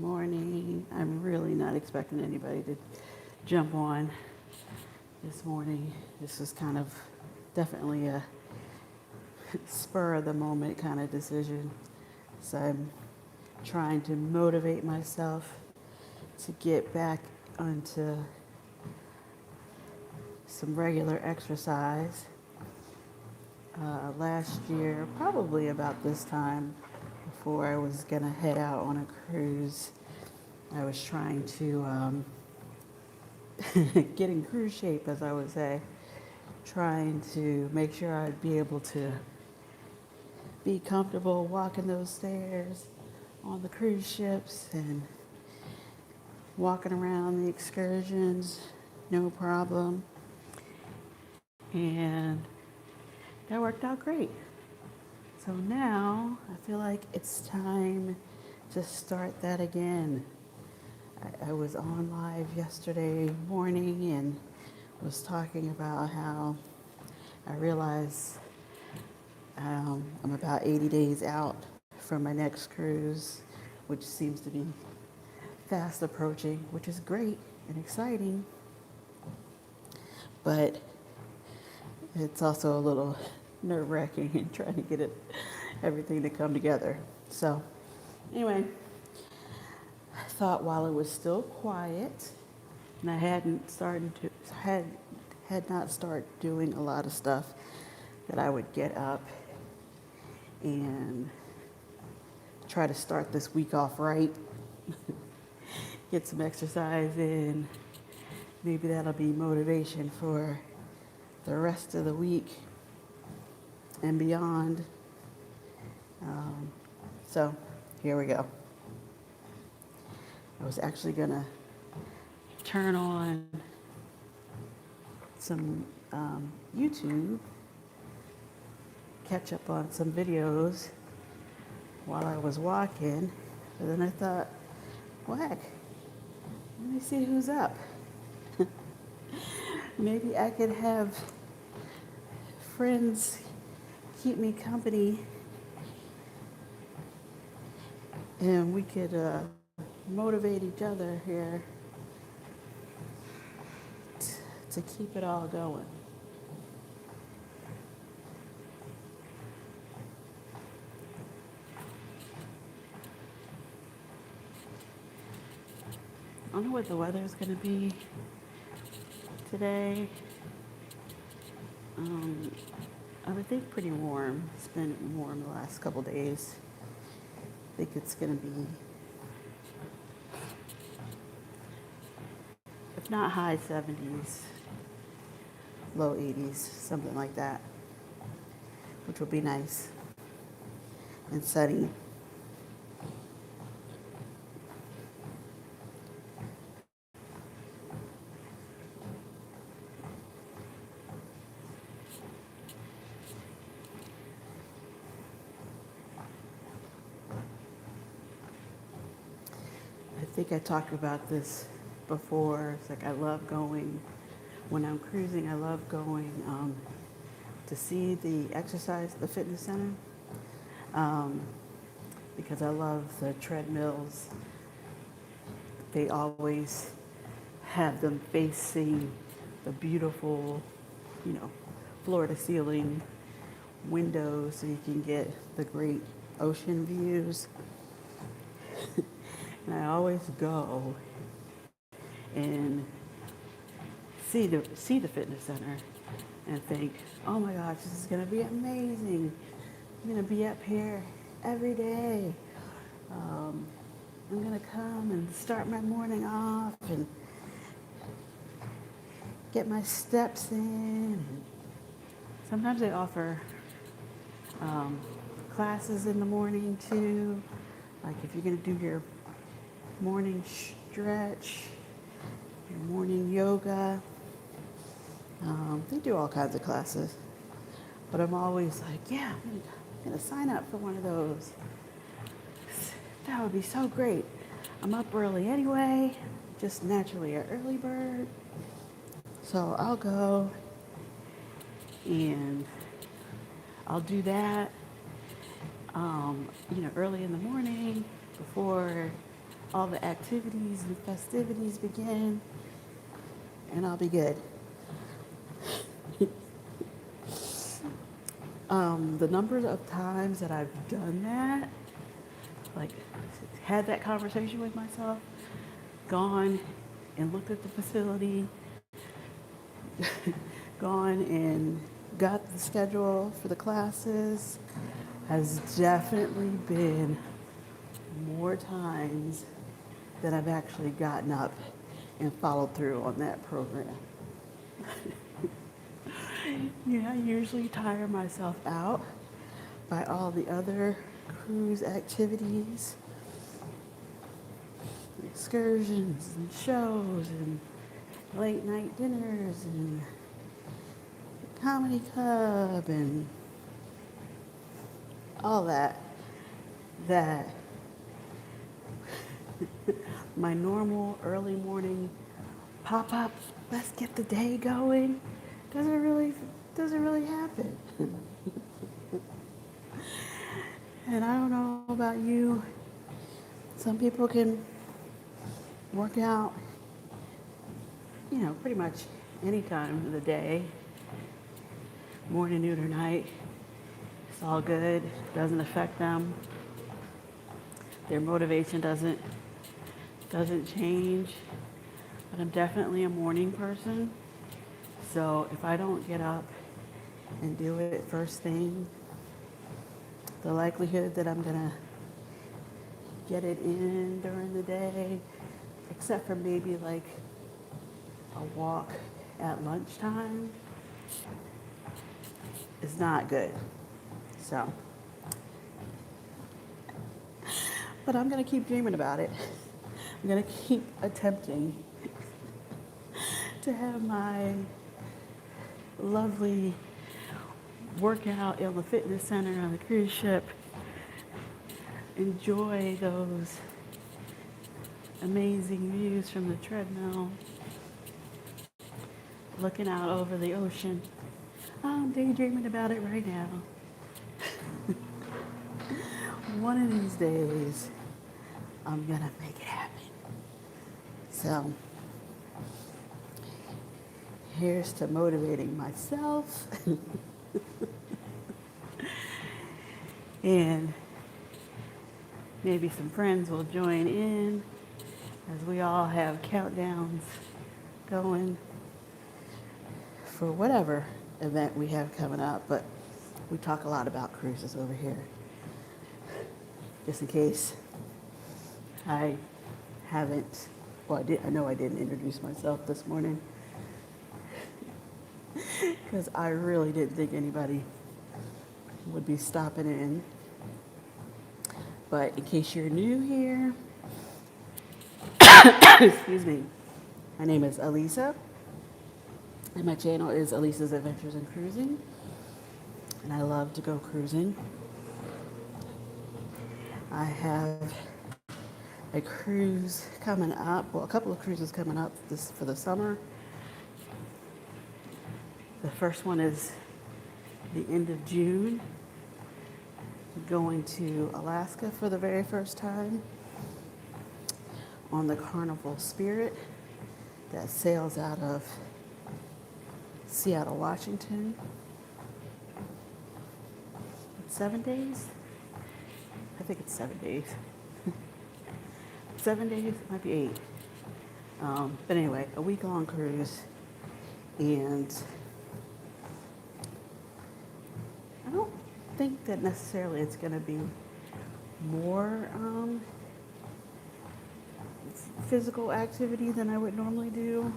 morning. I'm really not expecting anybody to jump on this morning. This was kind of definitely a spur of the moment kind of decision. So I'm trying to motivate myself to get back onto some regular exercise. Last year, probably about this time, before I was gonna head out on a cruise, I was trying to get in cruise shape, as I would say, trying to make sure I'd be able to be comfortable walking those stairs on the cruise ships and walking around the excursions, no problem. And that worked out great. So now I feel like it's time to start that again. I was on live yesterday morning and was talking about how I realized I'm about 80 days out from my next cruise, which seems to be fast approaching, which is great and exciting. But it's also a little nerve-wracking and trying to get everything to come together. So anyway, I thought while it was still quiet and I had not started doing a lot of stuff, that I would get up and try to start this week off right, get some exercise in. Maybe that'll be motivation for the rest of the week and beyond. So here we go. I was actually gonna turn on some YouTube, catch up on some videos while I was walking, but then I thought, whack, let me see who's up. Maybe I could have friends keep me company and we could motivate each other here to keep it all going. I don't know what the weather's going to be today. I would think pretty warm. It's been warm the last couple days. I think it's going to be, if not high 70s, low 80s, something like that, which will be nice and sunny. I think I talked about this before. It's like I love going, when I'm cruising, I love going to see the exercise, the fitness center, because I love the treadmills. They always have them facing the beautiful, floor to ceiling windows so you can get the great ocean views. And I always go and see the fitness center and think, oh my gosh, this is gonna be amazing. I'm gonna be up here every day. I'm gonna come and start my morning off and get my steps in. Sometimes they offer classes in the morning too. Like if you're gonna do your morning stretch, your morning yoga. They do all kinds of classes. But I'm always like, yeah, I'm gonna sign up for one of those. That would be so great. I'm up early anyway, just naturally an early bird. So I'll go and I'll do that, early in the morning before all the activities and festivities begin, and I'll be good. The number of times that I've done that, like had that conversation with myself, gone and looked at the facility, gone and got the schedule for the classes, has definitely been more times than I've actually gotten up and followed through on that program. Yeah, I usually tire myself out by all the other cruise activities, excursions and shows and late night dinners and comedy club and all that my normal early morning pop-up, let's get the day going, doesn't really happen. And I don't know about you, some people can work out, pretty much any time of the day, morning, noon, or night. It's all good, doesn't affect them. Their motivation doesn't change. But I'm definitely a morning person. So if I don't get up and do it first thing, the likelihood that I'm gonna get it in during the day, except for maybe like a walk at lunchtime, is not good. So, but I'm gonna keep dreaming about it. I'm gonna keep attempting to have my lovely workout in the fitness center on the cruise ship. Enjoy those amazing views from the treadmill, looking out over the ocean. I'm daydreaming about it right now. One of these days, I'm gonna make it happen. So, here's to motivating myself. And maybe some friends will join in as we all have countdowns going for whatever event we have coming up. But we talk a lot about cruises over here. Just in case I haven't, I know I didn't introduce myself this morning because I really didn't think anybody would be stopping in. But in case you're new here, excuse me, my name is Alisa, and my channel is Alisa's Adventures in Cruising, and I love to go cruising. I have a cruise coming up, a couple of cruises coming up for the summer. The first one is the end of June, going to Alaska for the very first time on the Carnival Spirit that sails out of Seattle, Washington. 7 days? I think it's 7 days. 7 days, it might be 8. But anyway, a week-long cruise. And I don't think that necessarily it's going to be more physical activity than I would normally do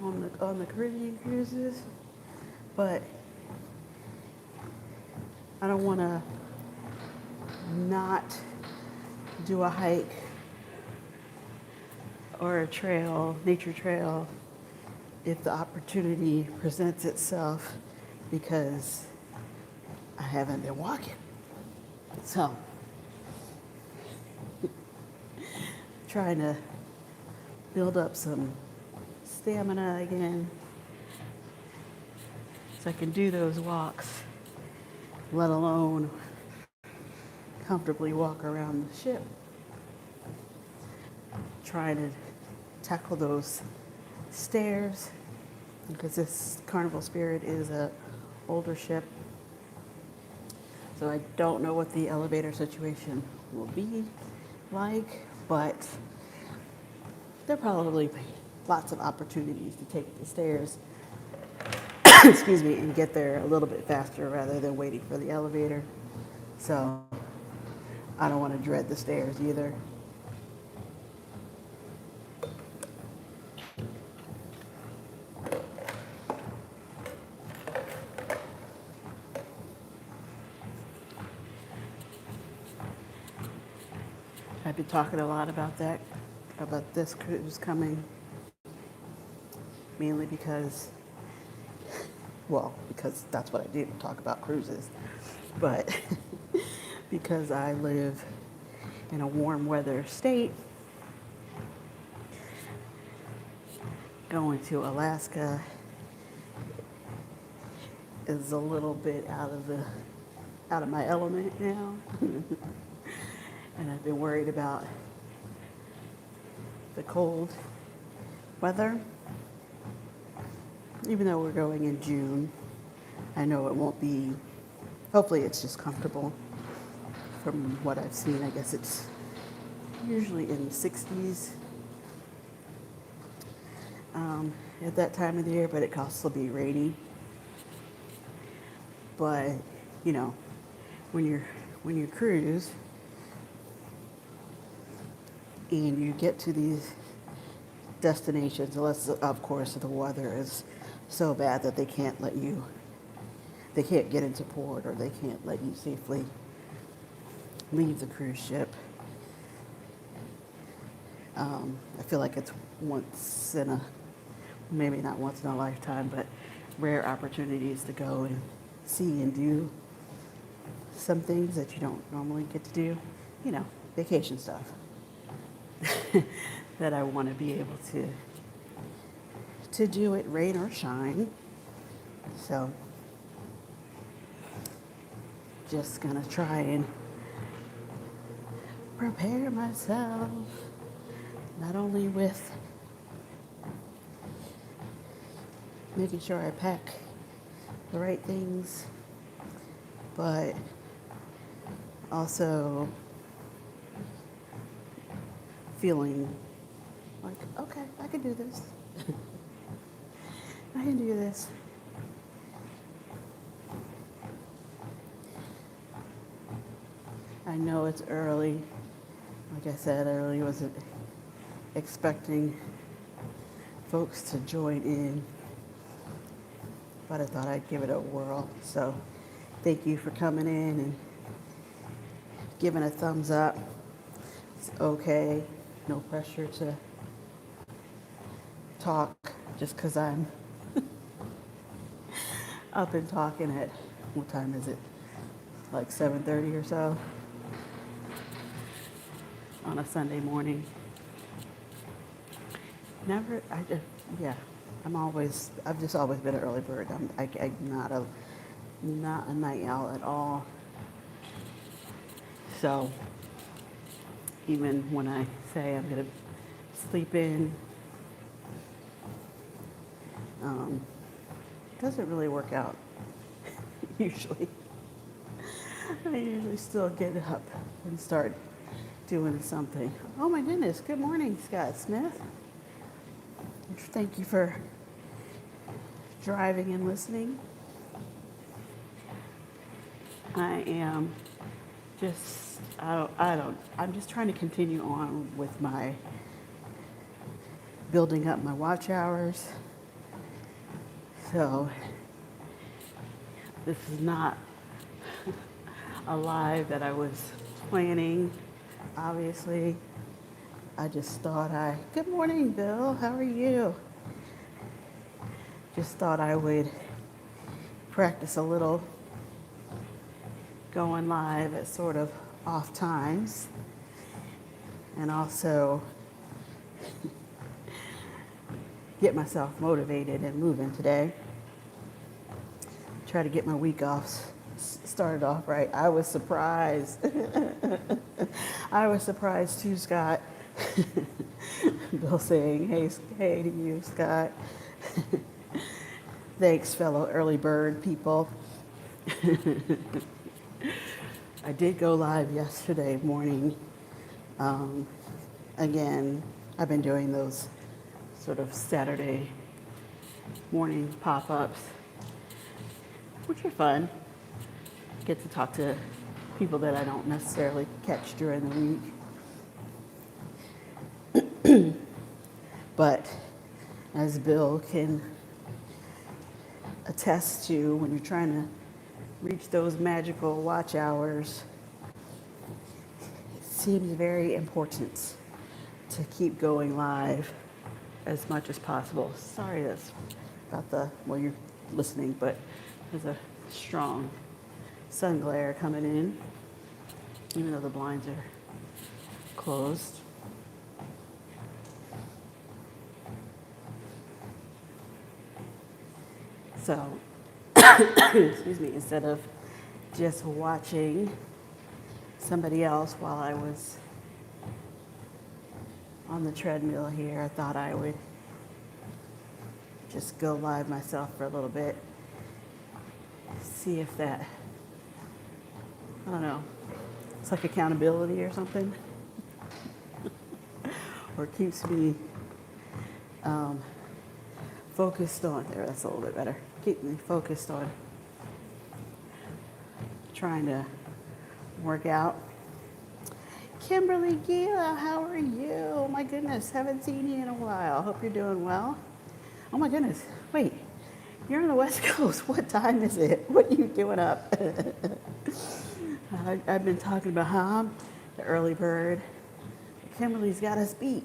on the Caribbean cruises, but I don't want to not do a hike or a trail, nature trail, if the opportunity presents itself, because I haven't been walking. So, trying to build up some stamina again so I can do those walks, let alone comfortably walk around the ship. trying to tackle those stairs because this Carnival Spirit is a older ship. So I don't know what the elevator situation will be like, but there are probably lots of opportunities to take the stairs, excuse me, and get there a little bit faster rather than waiting for the elevator. So I don't want to dread the stairs either. I've been talking a lot about this cruise coming, mainly because that's what I do, talk about cruises, but because I live in a warm weather state, going to Alaska is a little bit out of my element now. And I've been worried about the cold weather. Even though we're going in June, I know it won't be, hopefully it's just comfortable. From what I've seen, I guess it's usually in the 60s at that time of the year, but it can also be rainy. But, you know, when you cruise, and you get to these destinations, unless, of course, the weather is so bad that they can't get into port or they can't let you safely leave the cruise ship. I feel like it's maybe not once in a lifetime, but rare opportunities to go and see and do some things that you don't normally get to do, you know, vacation stuff. That I want to be able to do it rain or shine. So just gonna try and prepare myself, not only with making sure I pack the right things, but also feeling like, okay, I can do this. I can do this. I know it's early. Like I said, I really wasn't expecting folks to join in, but I thought I'd give it a whirl. So thank you for coming in and giving a thumbs up. It's okay. No pressure to talk just because I'm up and talking at, what time is it? Like 7:30 or so on a Sunday morning. I've just always been an early bird. I'm not a night owl at all. So even when I say I'm gonna sleep in, it doesn't really work out usually. I usually still get up and start doing something. Oh my goodness, good morning, Scott Smith. Thank you for driving and listening. I am just, I'm just trying to continue on with my building up my watch hours. So this is not a live that I was planning, obviously. I just thought good morning, Bill, how are you? Just thought I would practice a little going live at sort of off times, and also get myself motivated and moving today. Try to get my week off started off right. I was surprised. I was surprised too, Scott. Bill saying, hey to you, Scott. Thanks, fellow early bird people. I did go live yesterday morning. Um, Again, I've been doing those sort of Saturday morning pop-ups, which are fun. Get to talk to people that I don't necessarily catch during the week. But as Bill can attest to, when you're trying to reach those magical watch hours, it seems very important to keep going live as much as possible. Sorry that's about you're listening, but there's a strong sun glare coming in, even though the blinds are closed. So, excuse me, instead of just watching somebody else while I was on the treadmill here, I thought I would just go live myself for a little bit, see if that, I don't know, it's like accountability or something, or keeps me focused on, that's a little bit better, keep me focused on trying to work out. Kimberly Gila, how are you? Oh my goodness, haven't seen you in a while. Hope you're doing well. Oh my goodness, wait, you're on the West Coast. What time is it? What are you doing up? I've been talking about how I'm the early bird. Kimberly's got us beat.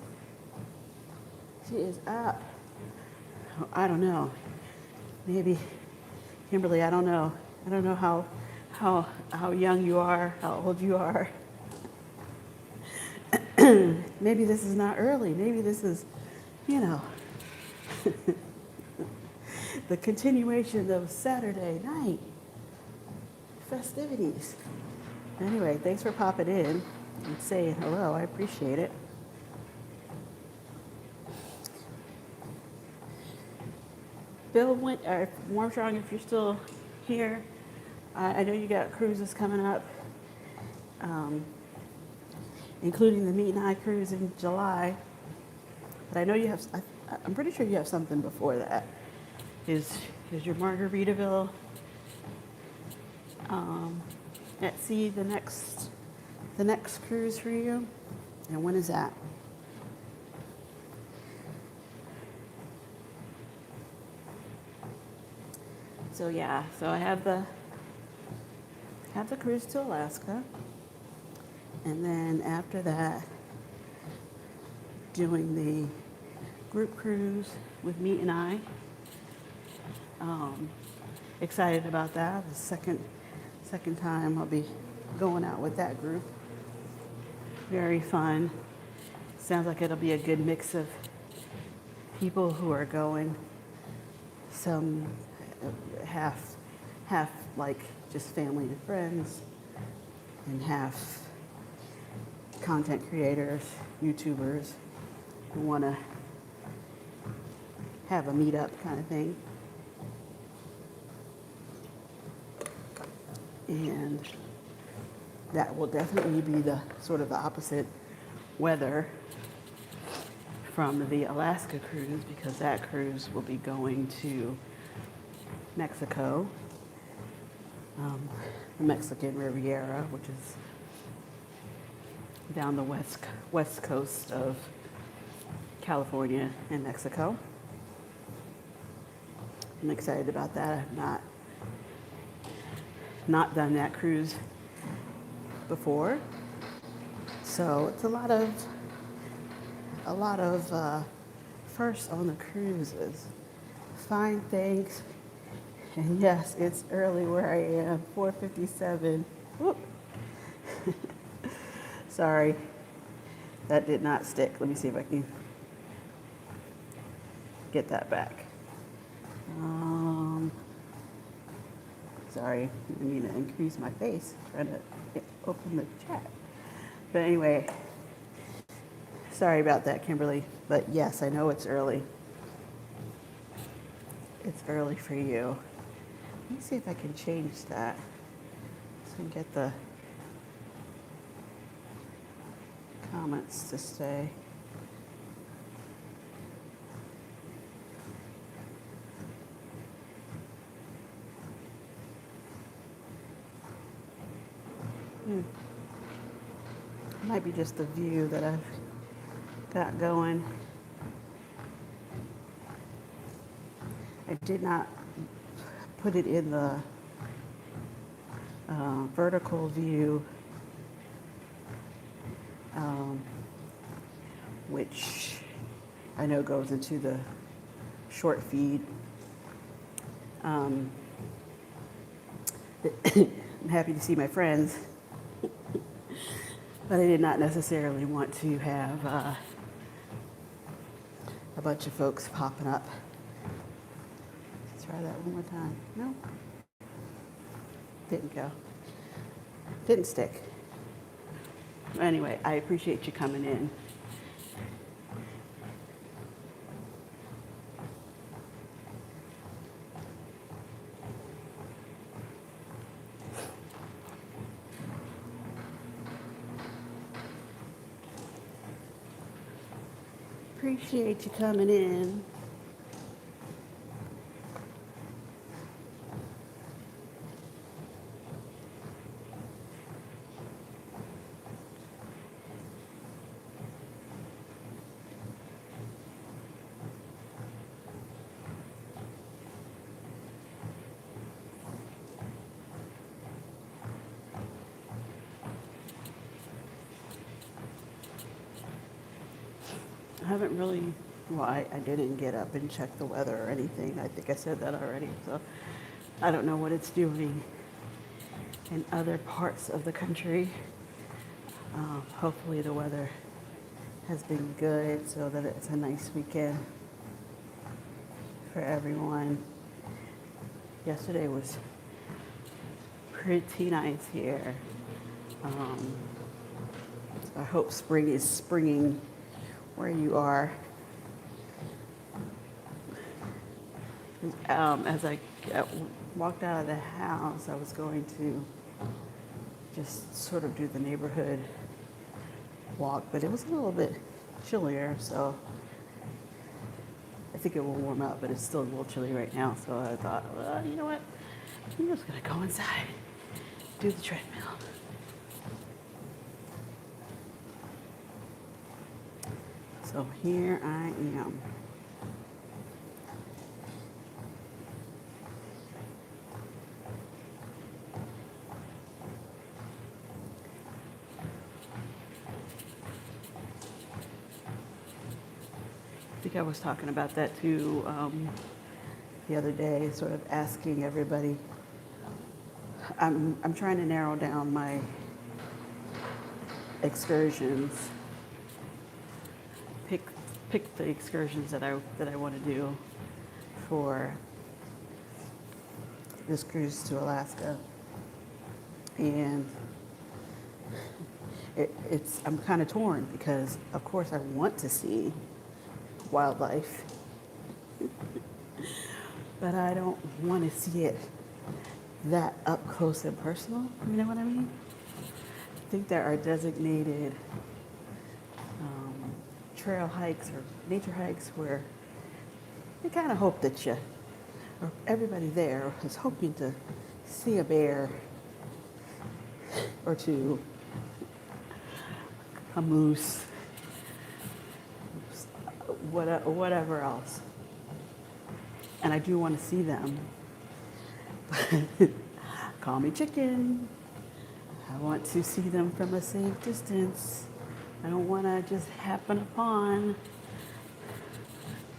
She is up. I don't know. Maybe, Kimberly, I don't know. I don't know how young you are, how old you are. Maybe this is not early. Maybe this is, the continuation of Saturday night festivities. Anyway, thanks for popping in and saying hello. I appreciate it. Bill Warmstrong, if you're still here, I know you got cruises coming up, including the Meet and I cruise in July. But I know you have, I'm pretty sure you have something before that. Is your Margaritaville at sea the next cruise for you? And when is that? So yeah, so I have the cruise to Alaska, and then after that, doing the group cruise with Meet and I. Excited about that. The second time I'll be going out with that group. Very fun. Sounds like it'll be a good mix of people who are going. Some half like just family and friends, and half content creators, YouTubers who want to have a meetup kind of thing. And that will definitely be the sort of the opposite weather from the Alaska cruise, because that cruise will be going to Mexico, the Mexican Riviera, which is down the west coast of California and Mexico. I'm excited about that. I've not done that cruise before, so it's a lot of first on the cruises. Fine, thanks. And yes, it's early where I am, 4:57. Whoop. Sorry, that did not stick. Let me see if I can get that back. Sorry, I need to increase my face, trying to open the chat. But anyway, Sorry about that, Kimberly, but yes, I know it's early. It's early for you. Let me see if I can change that so I can get the comments to stay. Might be just the view that I've got going. I did not put it in the vertical view, which I know goes into the short feed. I'm happy to see my friends, but I did not necessarily want to have a bunch of folks popping up. Let's try that one more time. No, didn't go. Didn't stick. Anyway, I appreciate you coming in. Appreciate you coming in. I haven't really, well, I didn't get up and check the weather or anything. I think I said that already. So I don't know what it's doing in other parts of the country. Hopefully the weather has been good so that it's a nice weekend for everyone. Yesterday was pretty nice here. I hope spring is springing where you are. As I walked out of the house, I was going to just sort of do the neighborhood walk, but it was a little bit chillier, so I think it will warm up, but it's still a little chilly right now. So I thought, well, you know what? I'm just gonna go inside, do the treadmill. So here I am. I think I was talking about that too the other day, sort of asking everybody. I'm trying to narrow down my excursions. Pick the excursions that I want to do for this cruise to Alaska, and I'm kind of torn because of course I want to see wildlife, but I don't want to see it that up close and personal. You know what I mean? I think there are designated trail hikes or nature hikes where you kind of hope that or everybody there is hoping to see a bear or two, a moose, whatever else. And I do want to see them. Call me chicken. I want to see them from a safe distance. I don't want to just happen upon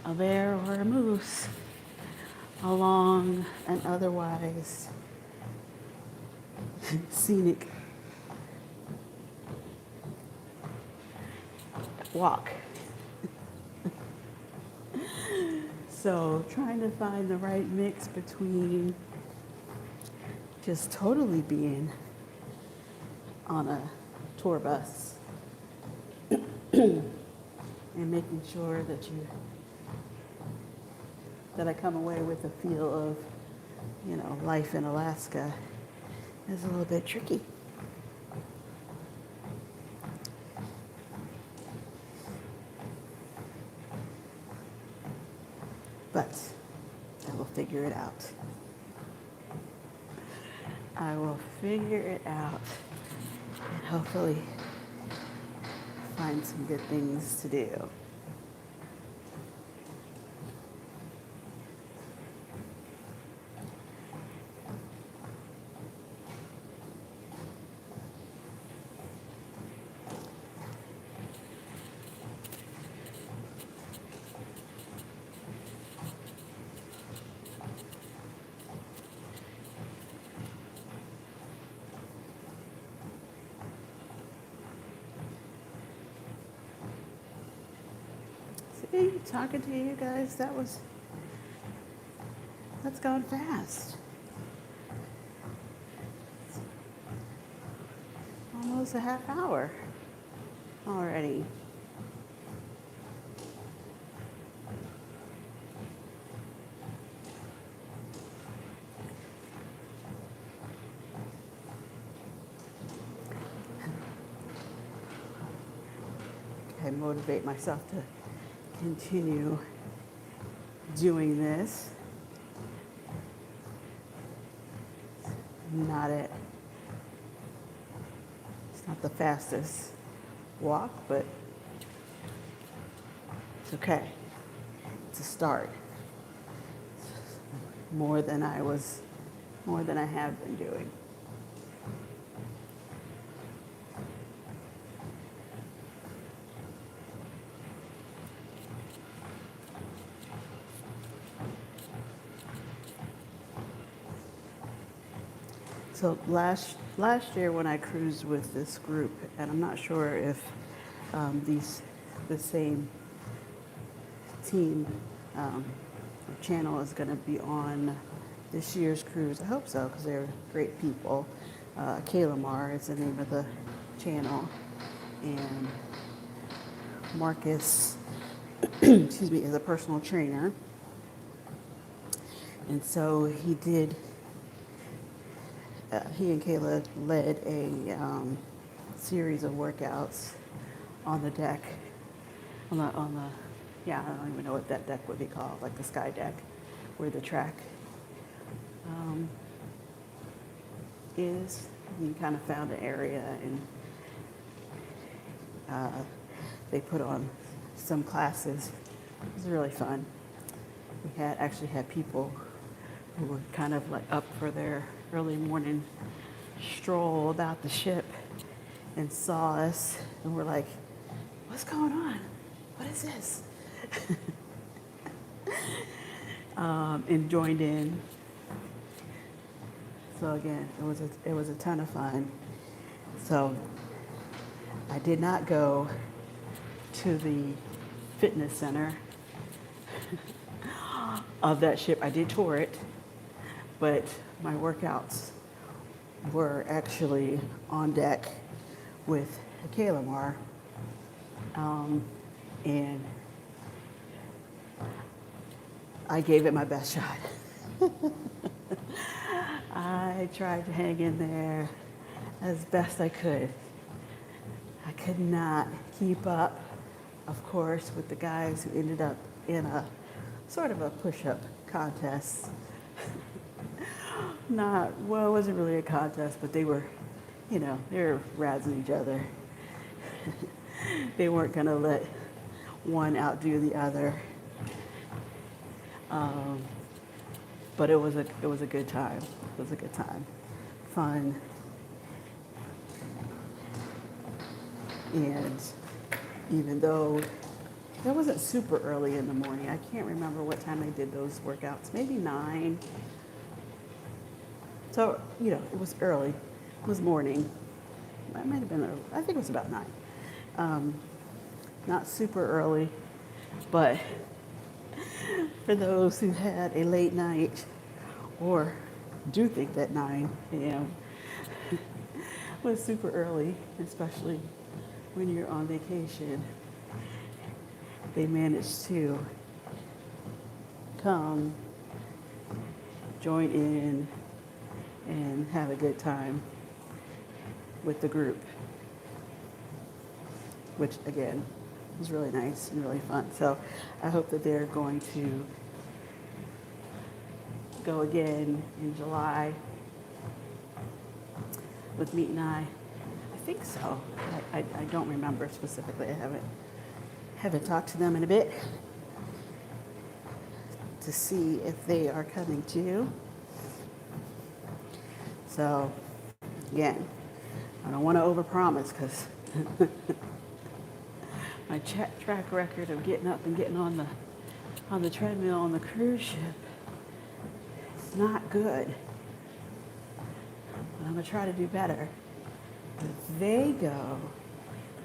a bear or a moose along an otherwise scenic walk. So trying to find the right mix between just totally being on a tour bus and making sure that I come away with a feel of, life in Alaska is a little bit tricky. But I will figure it out. I will figure it out and hopefully find some good things to do. See, talking to you guys, that's gone fast. Almost a half hour already. I motivate myself to continue doing this. It's not the fastest walk, but it's okay. It's a start. More than I have been doing. So last year when I cruised with this group, and I'm not sure if the same team channel is going to be on this year's cruise. I hope so, because they're great people. Kalamar is the name of the channel, and Marcus, excuse me, is a personal trainer, and so he and Kayla led a series of workouts on the deck, I don't even know what that deck would be called, like the sky deck, where the track is. We kind of found an area, and they put on some classes. It was really fun. We actually had people who were kind of like up for their early morning stroll about the ship and saw us and were like, "What's going on? What is this?" And joined in. So again, it was a ton of fun. So I did not go to the fitness center of that ship. I did tour it, but my workouts were actually on deck with Kalamar, and I gave it my best shot. I tried to hang in there as best I could. I could not keep up, of course, with the guys who ended up in a sort of a push-up contest. It wasn't really a contest, but they were razzing each other. They weren't gonna let one outdo the other. But it was a good time. It was a good time. Fun. And even though it wasn't super early in the morning, I can't remember what time they did those workouts, maybe 9. So, it was early. It was morning. It might have been early. I think it was about 9. Not super early, but for those who had a late night or do think that 9 a.m. was super early, especially when you're on vacation, they managed to come, join in, and have a good time with the group, which again was really nice and really fun. So I hope that they're going to go again in July with Meet and I think so. I don't remember specifically. I haven't talked to them in a bit to see if they are coming too. So again, I don't want to overpromise because my track record of getting up and getting on the treadmill on the cruise ship is not good. But I'm gonna try to do better. If they go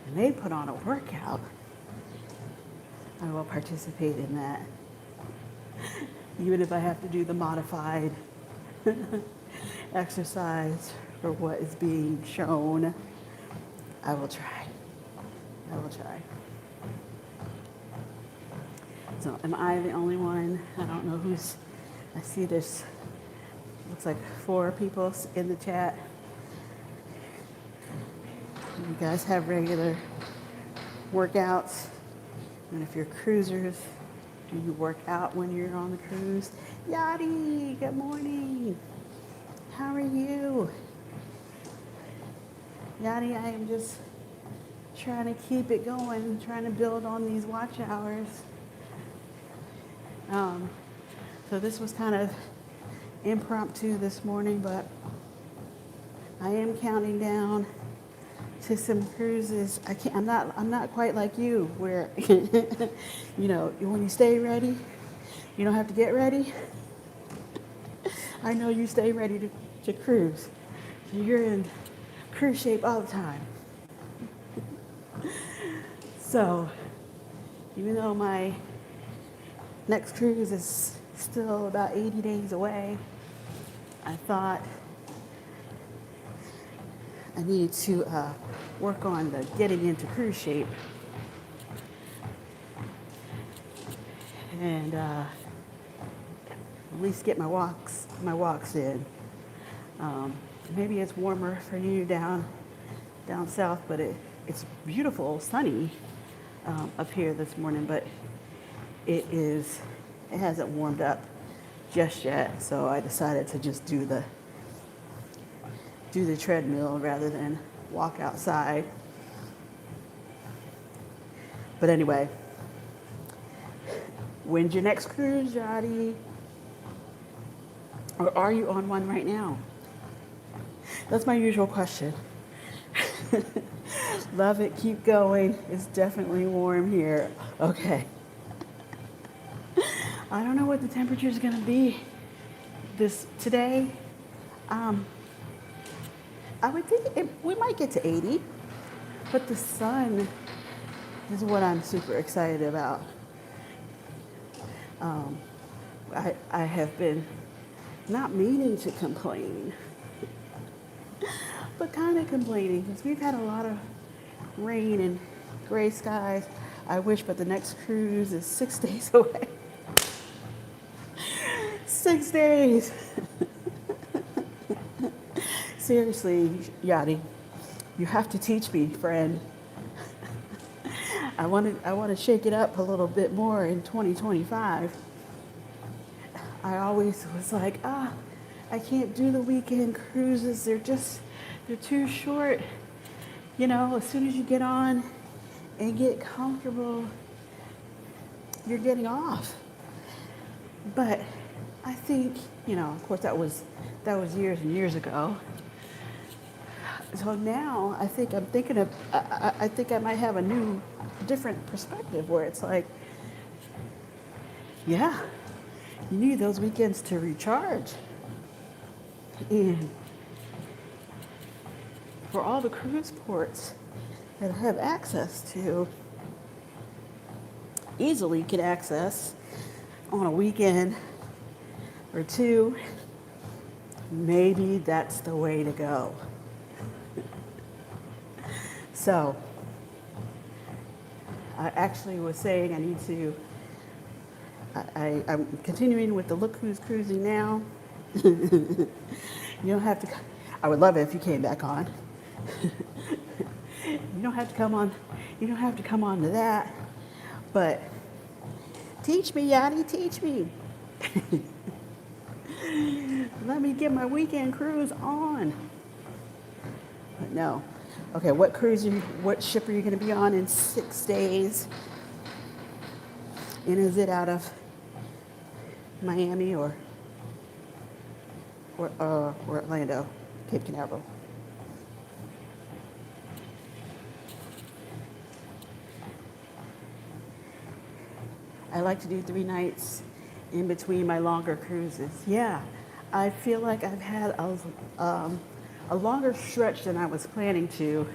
and they put on a workout, I will participate in that. Even if I have to do the modified exercise for what is being shown, I will try. I will try. So am I the only one? I don't know who's, I see there's, looks like 4 people in the chat. You guys have regular workouts, and if you're cruisers, do you work out when you're on the cruise? Yadi, good morning. How are you? Yadi, I am just trying to keep it going, trying to build on these watch hours. So this was kind of impromptu this morning, but I am counting down to some cruises. I'm not quite like you, where you know, when you stay ready, you don't have to get ready. I know you stay ready to cruise. So you're in cruise shape all the time. So even though my next cruise is still about 80 days away, I thought I needed to work on the getting into cruise shape and at least get my walks in. Maybe it's warmer for you down south, but it's beautiful, sunny up here this morning, but it hasn't warmed up just yet, so I decided to just do the treadmill rather than walk outside. But anyway, when's your next cruise, Jody? Or are you on one right now? That's my usual question. Love it, keep going. It's definitely warm here. Okay. I don't know what the temperature is going to be today. I would think we might get to 80, but the sun is what I'm super excited about. I have been not meaning to complain, but kind of complaining because we've had a lot of rain and gray skies. I wish, but the next cruise is 6 days away. 6 days. Seriously, Yadi, you have to teach me, friend. I want to shake it up a little bit more in 2025. I always was like, I can't do the weekend cruises. They're too short. You know, as soon as you get on and get comfortable, you're getting off. But I think, you know, of course that was years and years ago. So now I think I'm thinking of, I think I might have a new, different perspective where it's like, yeah, you need those weekends to recharge. And for all the cruise ports that I have access to, easily can access on a weekend or two, maybe that's the way to go. So I actually was saying I need to, I'm continuing with the Look Who's Cruising Now. You don't have to, I would love it if you came back on. You don't have to come on, you don't have to come on to that, but teach me, Yachty, teach me. Let me get my weekend cruise on. But no. Okay, what ship are you going to be on in 6 days? And is it out of Miami or Orlando, Cape Canaveral? I like to do 3 nights in between my longer cruises. Yeah, I feel like I've had a longer stretch than I was planning to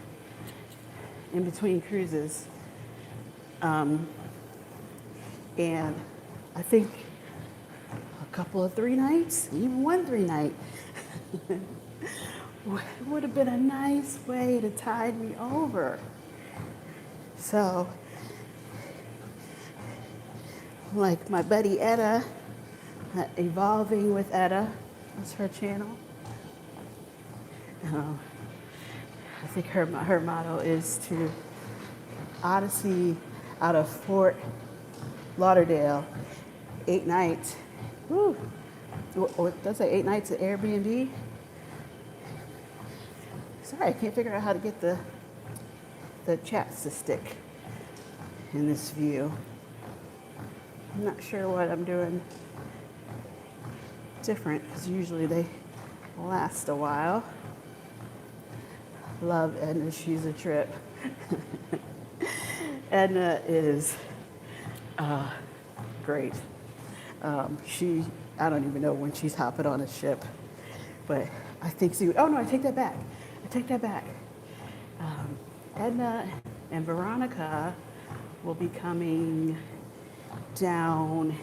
in between cruises. And I think a couple of 3 nights, even 1 3-night, would have been a nice way to tide me over. So, like my buddy Etta, Evolving with Etta, that's her channel. I think her motto is to Odyssey out of Fort Lauderdale, 8 nights. Woo! What does say 8 nights at Airbnb? Sorry, I can't figure out how to get the chats to stick in this view. I'm not sure what I'm doing different because usually they last a while. Love Edna, she's a trip. Edna is great. I don't even know when she's hopping on a ship, but I think oh no, I take that back. Edna and Veronica will be coming down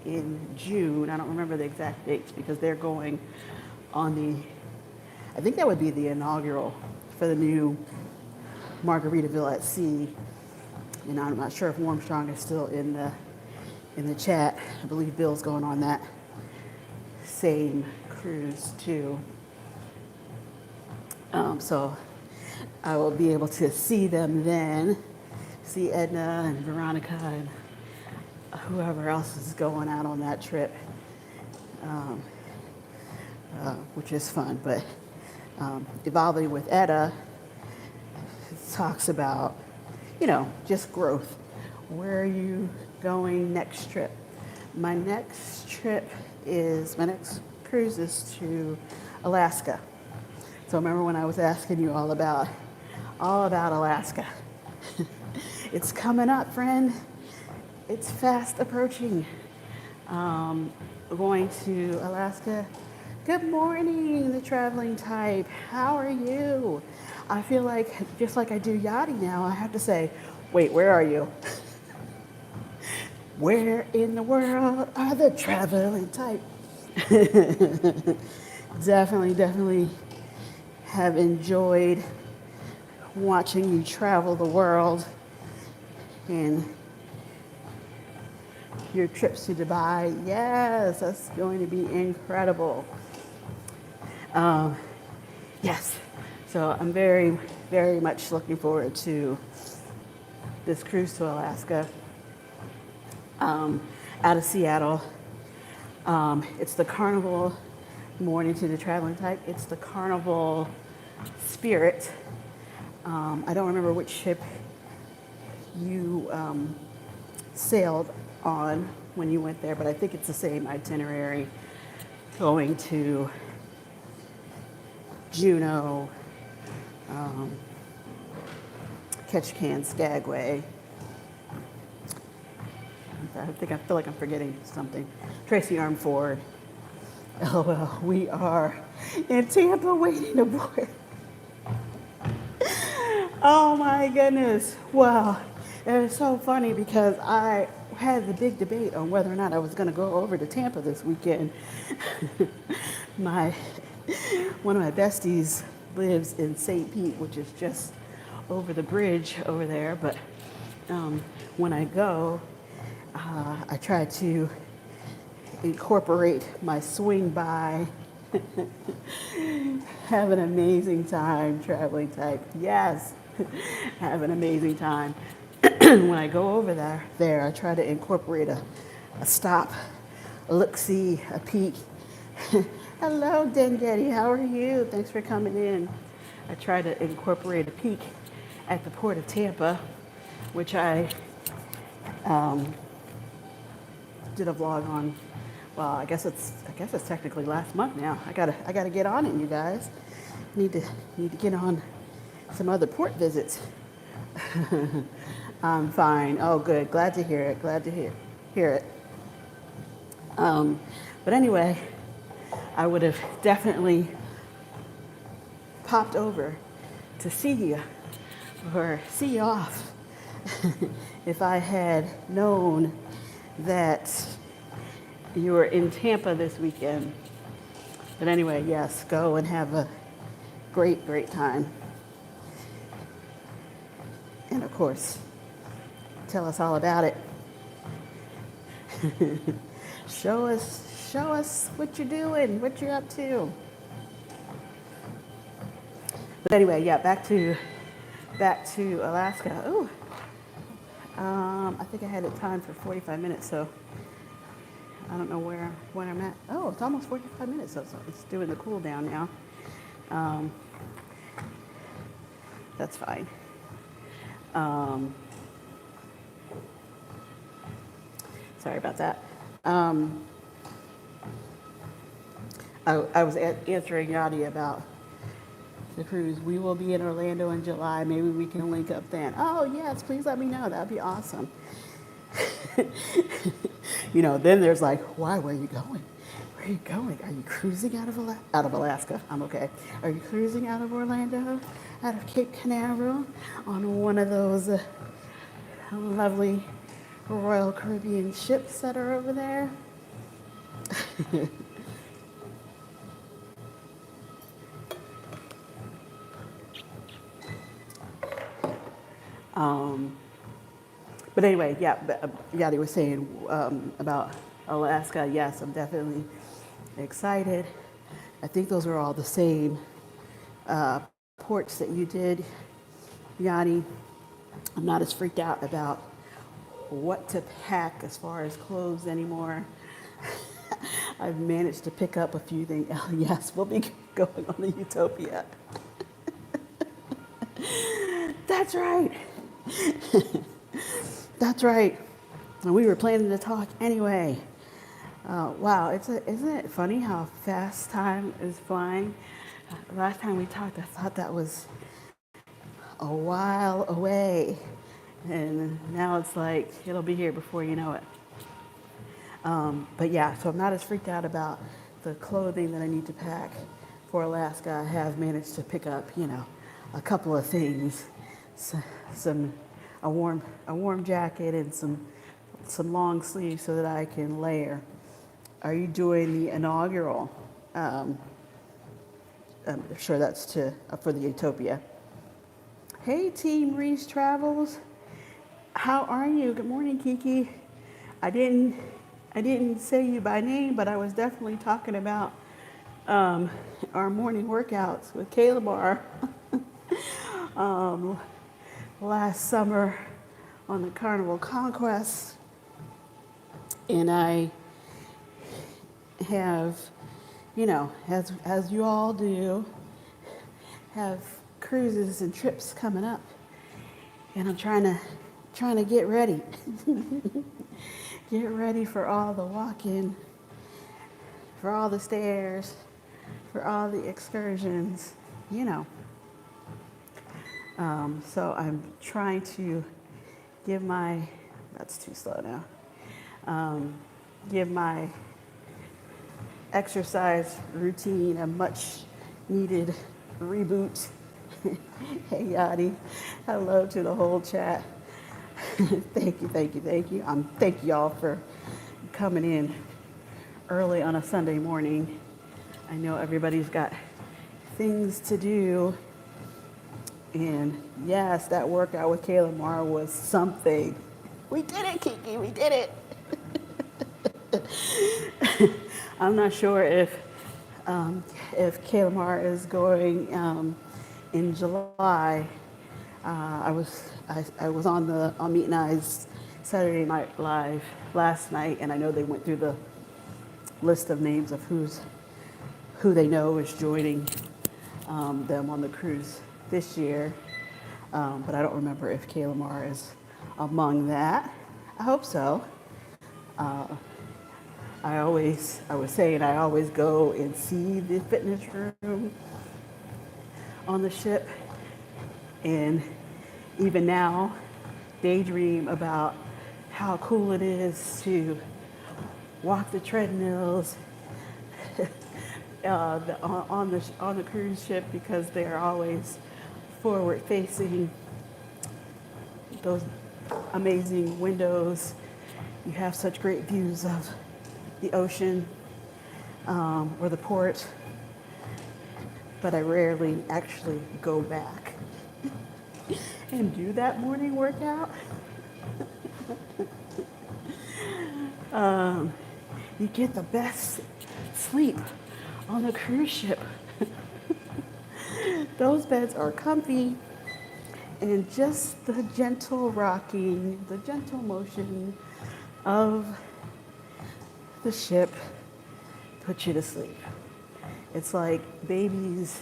in June. I don't remember the exact dates because they're going on I think that would be the inaugural for the new Margaritaville at Sea. And I'm not sure if Warmstrong is still in the chat. I believe Bill's going on that same cruise too. So I will be able to see them then, see Edna and Veronica and whoever else is going out on that trip, which is fun. But Evolving with Etta talks about, just growth. Where are you going next trip? My next cruise is to Alaska. So remember when I was asking you all about Alaska? It's coming up, friend. It's fast approaching. Going to Alaska. Good morning, the traveling type. How are you? I feel like, just like I do Yachty now, I have to say, wait, where are you? Where in the world are the traveling type? Definitely have enjoyed watching you travel the world and your trips to Dubai. Yes, that's going to be incredible. Yes, so I'm very, very much looking forward to this cruise to Alaska out of Seattle. It's the Carnival, morning to the traveling type, it's the Carnival Spirit. I don't remember which ship you sailed on when you went there, but I think it's the same itinerary going to Juneau, Ketchikan, Skagway. I feel like I'm forgetting something. Tracy Arm Ford. LOL, we are in Tampa waiting to board. Oh my goodness. Wow. It was so funny because I had the big debate on whether or not I was going to go over to Tampa this weekend. One of my besties lives in St. Pete, which is just over the bridge over there, but when I go, I try to incorporate my swing by, have an amazing time traveling type. Yes, have an amazing time. When I go over there, I try to incorporate a stop, a look-see, a peek. Hello, Dengeti, how are you? Thanks for coming in. I try to incorporate a peek at the Port of Tampa, which I did a vlog on. Well, I guess it's technically last month now. I gotta get on it, you guys. Need to get on some other port visits. I'm fine. Oh, good. Glad to hear it. Glad to hear it. But anyway, I would have definitely popped over to see you or see you off if I had known that you were in Tampa this weekend. But anyway, yes, go and have a great, great time. And of course, tell us all about it. Show us what you're doing, what you're up to. But anyway, yeah, back to Alaska. Oh, I think I had it timed for 45 minutes, so I don't know where I'm at. Oh, it's almost 45 minutes, so it's doing the cool down now. That's fine. Sorry about that. I was answering Yadi about the cruise. We will be in Orlando in July. Maybe we can link up then. Oh, yes, please let me know. That'd be awesome. Then there's like, why? Where are you going? Where are you going? Are you cruising out of Alaska? I'm okay. Are you cruising out of Orlando? Out of Cape Canaveral? On one of those lovely Royal Caribbean ships that are over there? But anyway, yeah, Yadi was saying about Alaska. Yes, I'm definitely excited. I think those are all the same ports that you did, Yadi. I'm not as freaked out about what to pack as far as clothes anymore. I've managed to pick up a few things. Oh, yes, we'll be going on the Utopia. That's right. That's right. And we were planning to talk anyway. Wow, isn't it funny how fast time is flying? Last time we talked, I thought that was a while away. And now it's like, it'll be here before you know it. But yeah, so I'm not as freaked out about the clothing that I need to pack for Alaska. I have managed to pick up, a couple of things. A warm jacket and some long sleeves so that I can layer. Are you doing the inaugural? I'm sure that's for the Utopia. Hey, Team Reese Travels. How are you? Good morning, Kiki. I didn't say you by name, but I was definitely talking about our morning workouts with Kayla Bar last summer on the Carnival Conquest. And I have, as you all do, have cruises and trips coming up. And I'm trying to get ready. Get ready for all the walking, for all the stairs, for all the excursions, So I'm trying to give that's too slow now, give my exercise routine a much needed reboot. Hey, Yadi. Hello to the whole chat. Thank you. Thank you all for coming in early on a Sunday morning. I know everybody's got things to do, And yes, that workout with Kayla Mar was something. We did it, Kiki, we did it. I'm not sure if Kayla Mar is going in July. I was on Meet and I's Saturday Night Live last night, and I know they went through the list of names of who they know is joining them on the cruise this year. But I don't remember if Kayla Mar is among that. I hope so. I was saying I always go and see the fitness room on the ship, and even now daydream about how cool it is to walk the treadmills on the cruise ship, because they are always forward facing, those amazing windows. You have such great views of the ocean or the port, but I rarely actually go back and do that morning workout. You get the best sleep on the cruise ship. Those beds are comfy, and just the gentle rocking, the gentle motion of the ship puts you to sleep. It's like babies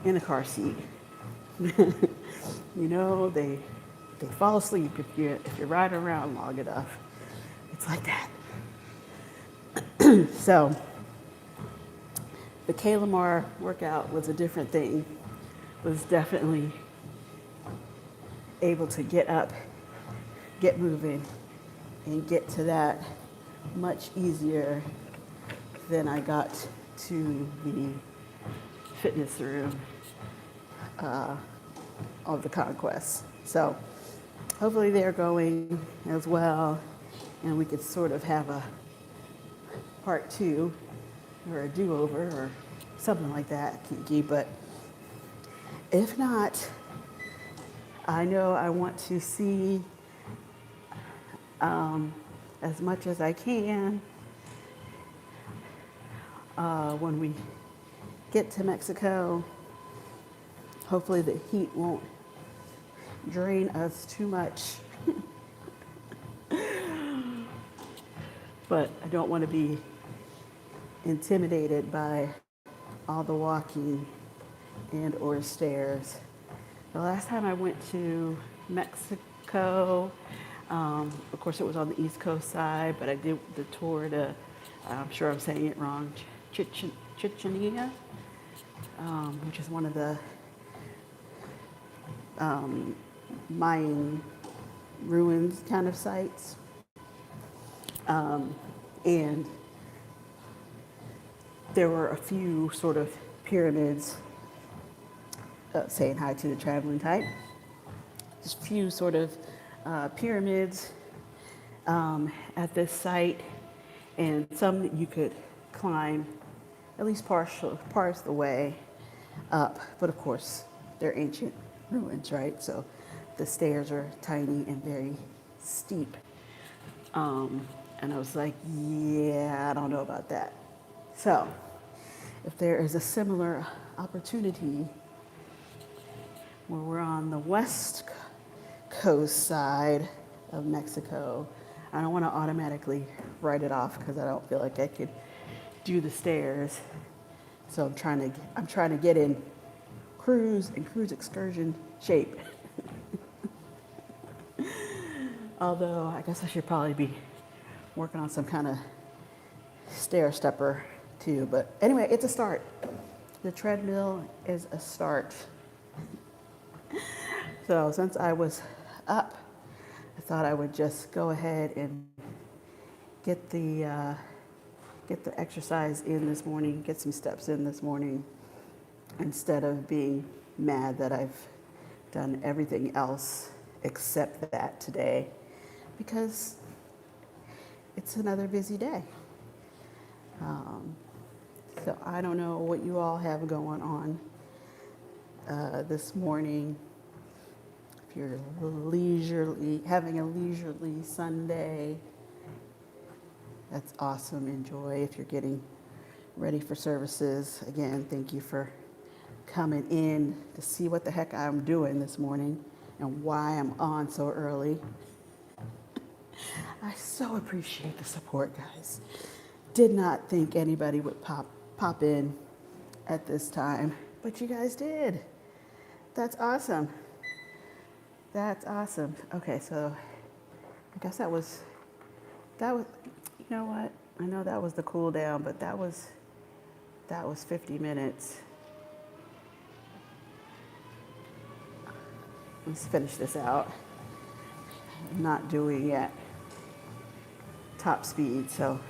in a car seat. You know, they fall asleep if you're riding around long enough. It's like that. So the Kayla Mar workout was a different thing. Was definitely able to get up, get moving, and get to that much easier than I got to the fitness room of the Conquest. So hopefully they're going as well, and we could sort of have a part two or a do-over or something like that, Kiki. But if not, I know I want to see as much as I can when we get to Mexico. Hopefully the heat won't drain us too much. But I don't want to be intimidated by all the walking and or stairs. The last time I went to Mexico, of course it was on the East Coast side, but I did the tour to, I'm sure I'm saying it wrong, Chichen Itza, which is one of the Mayan ruins kind of sites. And there were a few sort of pyramids, saying hi to the traveling type. Just a few sort of pyramids at this site, and some that you could climb at least parts of the way up. But of course, they're ancient ruins, right? So the stairs are tiny and very steep. And I was like, yeah, I don't know about that. So if there is a similar opportunity where we're on the west coast side of Mexico, I don't want to automatically write it off because I don't feel like I could do the stairs. So I'm trying to get in cruise and cruise excursion shape. Although I guess I should probably be working on some kind of stair stepper too. But anyway, it's a start. The treadmill is a start. So since I was up, I thought I would just go ahead and get the exercise in this morning, get some steps in this morning, instead of being mad that I've done everything else except that today, because it's another busy day. So I don't know what you all have going on this morning. you're having a leisurely Sunday. That's awesome. Enjoy if you're getting ready for services. Again, thank you for coming in to see what the heck I'm doing this morning and why I'm on so early. I so appreciate the support, guys. Did not think anybody would pop in at this time, but you guys did. That's awesome. That's awesome. Okay, so I guess that was, you know what? I know that was the cool down, but that was 50 minutes. Let's finish this out. I'm not doing yet top speed, so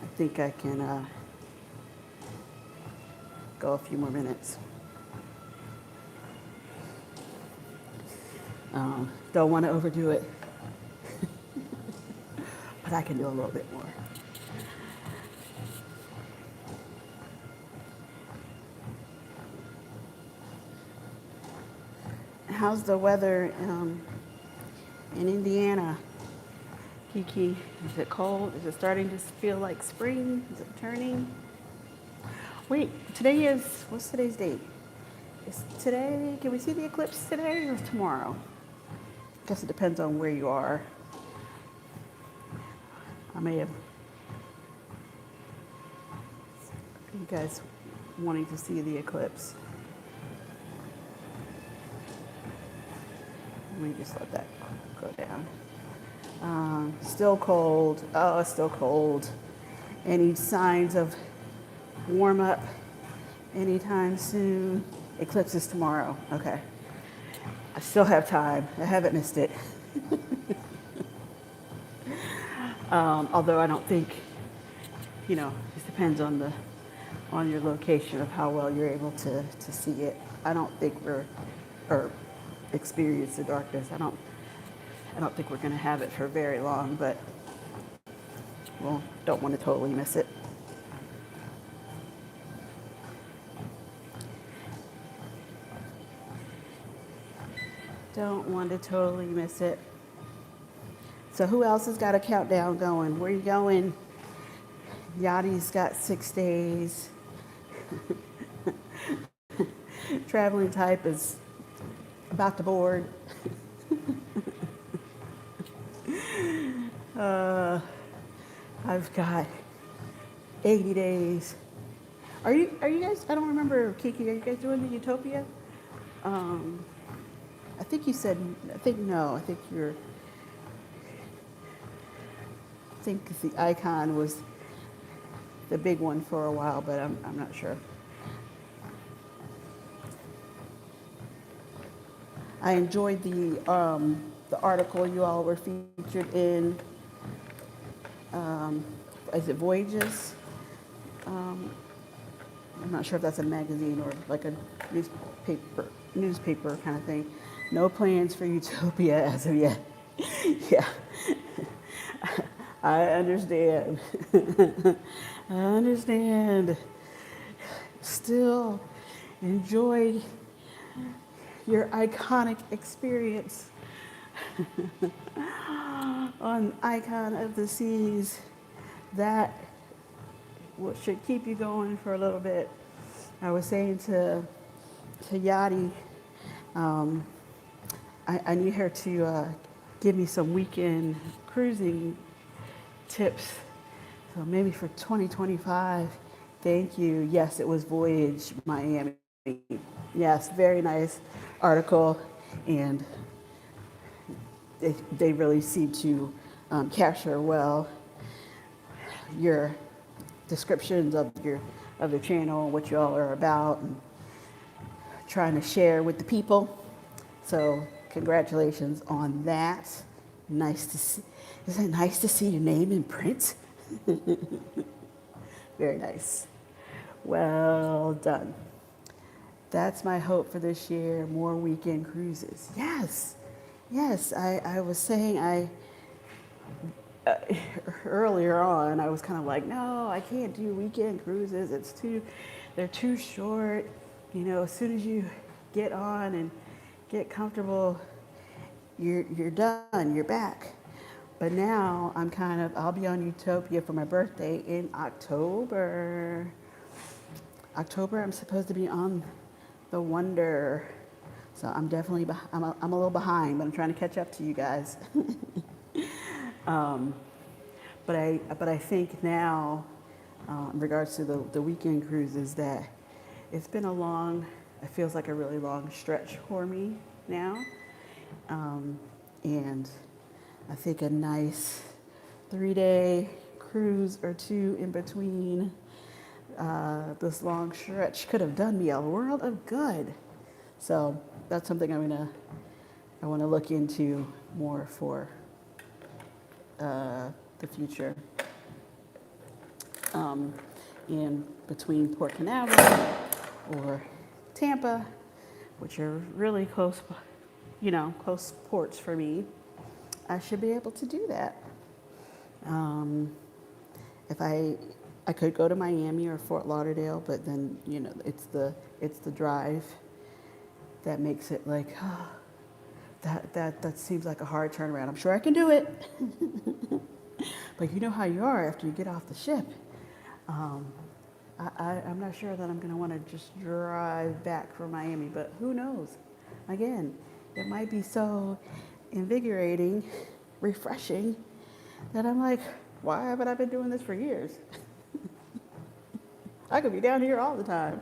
I think I can go a few more minutes. Don't want to overdo it, but I can do a little bit more. How's the weather in Indiana? Kiki, is it cold? Is it starting to feel like spring? Is it turning? Wait, what's today's date? Is today, can we see the eclipse today or tomorrow? I guess it depends on where you are. I may have, you guys wanting to see the eclipse. Let me just let that go down. Still cold. Oh, it's still cold. Any signs of warm up anytime soon? Eclipse is tomorrow. Okay. I still have time. I haven't missed it. Although I don't think, it depends on your location of how well you're able to see it. I don't think or experience the darkness. I don't think we're going to have it for very long, but don't want to totally miss it. Don't want to totally miss it. So who else has got a countdown going? Where you going? Yachty's got 6 days. Traveling type is about to board. I've got 80 days. Are you guys, I don't remember, Kiki, are you guys doing the Utopia? I think you said, no, I think the icon was the big one for a while, but I'm not sure. I enjoyed the article you all were featured in. Is it Voyages? I'm not sure if that's a magazine or like a newspaper kind of thing. No plans for Utopia as of yet. Yeah, I understand. I understand. Still enjoy your iconic experience on Icon of the Seas. That should keep you going for a little bit. I was saying to Yachty, I need her to give me some weekend cruising tips. So maybe for 2025. Thank you. Yes, it was Voyage Miami. Yes, very nice article, and they really seem to capture well your descriptions of the channel, what y'all are about, and trying to share with the people. So congratulations on that. Nice to see. Isn't it nice to see your name in print? Very nice. Well done. That's my hope for this year, more weekend cruises. Yes, I was saying earlier on, I was kind of like, no, I can't do weekend cruises. They're too short. As soon as you get on and get comfortable, you're done, you're back. But now I'll be on Utopia for my birthday in October. October, I'm supposed to be on the Wonder. So I'm definitely, I'm a little behind, but I'm trying to catch up to you guys. um, but I think now, in regards to the weekend cruises, that it's been it feels like a really long stretch for me now. And I think a nice 3-day cruise or two in between this long stretch could have done me a world of good. So that's something I want to look into more for the future. In between Port Canaveral or Tampa, which are really close, close ports for me, I should be able to do that. If I could go to Miami or Fort Lauderdale, but then it's the drive that makes it like that seems like a hard turnaround. I'm sure I can do it, but you know how you are after you get off the ship. I'm not sure that I'm going to want to just drive back from Miami, but who knows? Again, it might be so invigorating, refreshing, that I'm like, why haven't I been doing this for years? I could be down here all the time.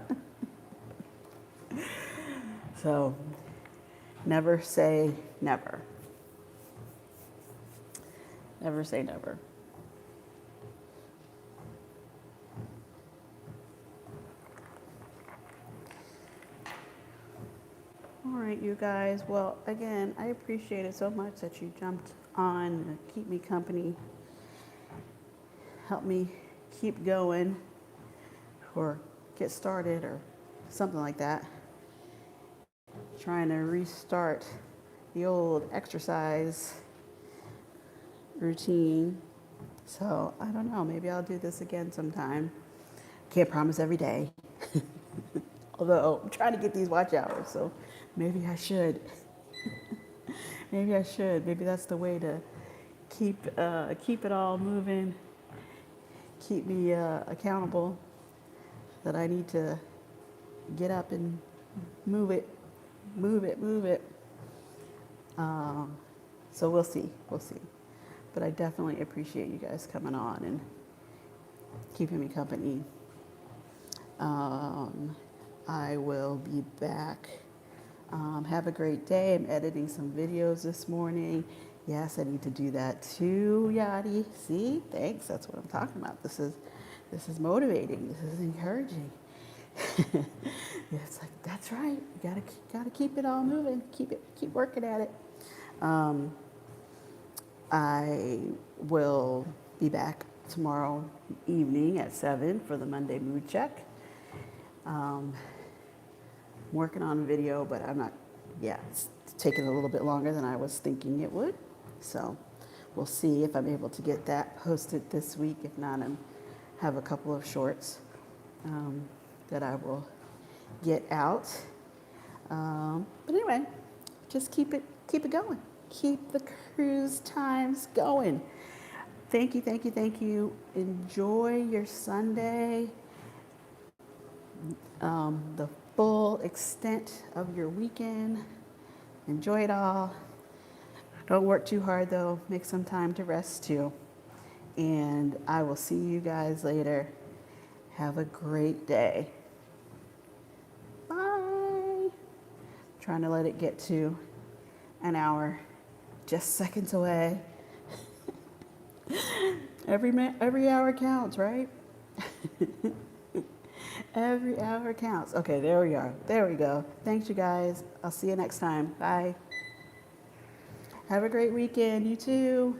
So, never say never. Never say never. All right, you guys. Well, again, I appreciate it so much that you jumped on to keep me company, help me keep going, or get started, or something like that. Trying to restart the old exercise routine. So I don't know, maybe I'll do this again sometime. Can't promise every day. Although I'm trying to get these watch hours, so maybe I should. Maybe that's the way to keep it all moving, keep me accountable, that I need to get up and move it. So we'll see. But I definitely appreciate you guys coming on and keeping me company. I will be back. Have a great day. I'm editing some videos this morning. Yes, I need to do that too, Yadi. See, thanks. That's what I'm talking about. This is motivating. This is encouraging. Yeah, it's like, that's right. You gotta keep it all moving. Keep working at it. I will be back tomorrow evening at 7 for the Monday mood check. Working on a video, but it's taking a little bit longer than I was thinking it would. So we'll see if I'm able to get that posted this week. If not, I have a couple of shorts that I will get out. But anyway, just keep it going. Keep the cruise times going. Thank you. Enjoy your Sunday. The full extent of your weekend. Enjoy it all. Don't work too hard though. Make some time to rest too. And I will see you guys later. Have a great day. Bye. Trying to let it get to an hour. Just seconds away. Every hour counts, right? Every hour counts. Okay, there we are. There we go. Thanks, you guys. I'll see you next time. Bye. Have a great weekend. You too.